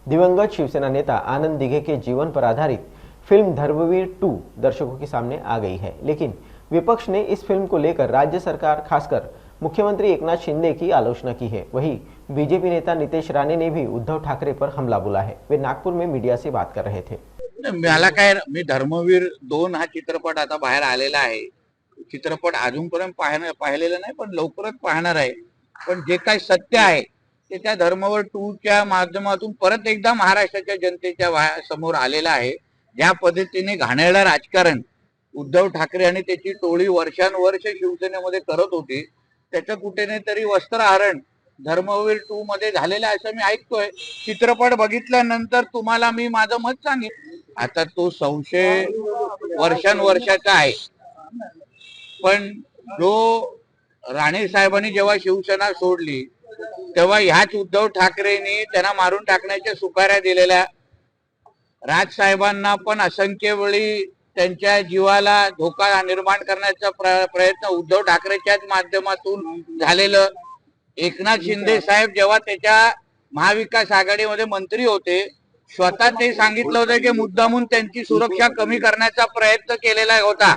दिवंगत शिवसेना नेता आनंद दिघे के जीवन पर आधारित फिल्म धर्मवीर 2 दर्शकों के सामने आ गई है, लेकिन विपक्ष ने इस फिल्म को लेकर राज्य सरकार, खासकर मुख्यमंत्री एकनाथ शिंदे की आलोचना की है। वहीं बीजेपी नेता नितेश राणे ने भी उद्धव ठाकरे पर हमला बोला है। वे नागपुर में मीडिया से बात कर रहे थे। मला काय, मी धर्मवीर 2 हा चित्रपट आता बाहेर आलेला आहे। चित्रपट अजूनपर्यंत पाहिलेला नाही, पण लवकरच पाहणार आहे। पण जे काही सत्य आहे ते त्या धर्मवीर 2 च्या माध्यमातून परत एकदा महाराष्ट्राच्या जनतेच्या समोर आलेला आहे। ज्या पद्धतीने घाणेरडं राजकारण उद्धव ठाकरे आणि त्याची टोळी वर्षानुवर्ष शिवसेनेमध्ये करत होती, त्याचं कुठे तरी वस्त्रहरण धर्मवीर 2 मध्ये झालेलं असं मी ऐकतोय। चित्रपट बघितल्यानंतर तुम्हाला मी माझं मत सांगेन। आता तो संशय वर्षानुवर्षाचा आहे, पण जो राणे साहेबांनी जेव्हा शिवसेना सोडली तेव्हा ह्याच उद्धव ठाकरेंनी त्यांना मारून टाकण्याच्या सुपाऱ्या दिलेल्या। राज साहेबांना पण असंख्य वेळी त्यांच्या जीवाला धोका निर्माण करण्याचा प्रयत्न उद्धव ठाकरेच्याच माध्यमातून झालेलं। एकनाथ शिंदे साहेब जेव्हा त्याच्या महाविकास आघाडीमध्ये मंत्री होते, स्वतः ते सांगितलं होतं की मुद्दामून त्यांची सुरक्षा कमी करण्याचा प्रयत्न केलेला होता।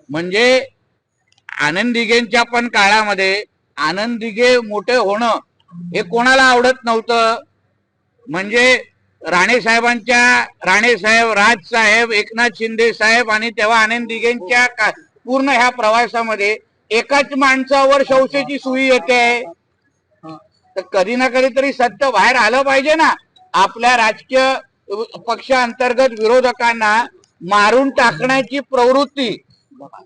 म्हणजे आनंद दिघेंच्या पण काळामध्ये आनंद दिघे मोठे होणं हे कोणाला आवडत नव्हतं। म्हणजे राणे साहेब, राज साहेब, एकनाथ शिंदे साहेब आणि तेव्हा आनंद दिघेंच्या पूर्ण ह्या प्रवासामध्ये एकाच माणसावर शौर्याची सुई येते। तर कधी ना कधी तरी सत्य बाहेर आलं पाहिजे ना। आपल्या राजकीय पक्षांतर्गत विरोधकांना मारून टाकण्याची प्रवृत्ती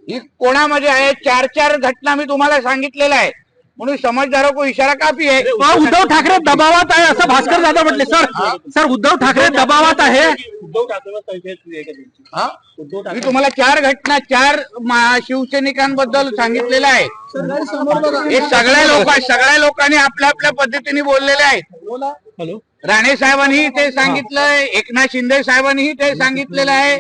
ही कोणामध्ये आहे? 4 घटना मी तुम्हाला सांगितलेल्या आहे, म्हणून समझदारों को इशारा काफी है। उद्धव ठाकरे दबावात आहे असं भास्कर जाधव म्हटले। सर उद्धव ठाकरे दबावात आहे। मी तुम्हाला 4 घटना 4 शिवसैनिकांबद्दल सांगितलेलं आहे। हे सगळ्या लोकांनी आपल्या आपल्या पद्धतीने बोललेले आहेत। राणे साहेबांनी ते सांगितलंय, एकनाथ शिंदे साहेबांनीही ते सांगितलेलं आहे।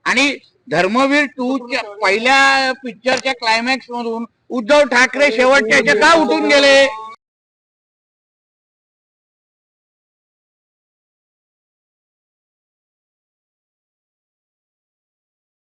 आणि धर्मवीर 2 पहिल्या पिक्चरच्या क्लायमॅक्स मधून उद्धव ठाकरे शेवटच्या का उठून गेले?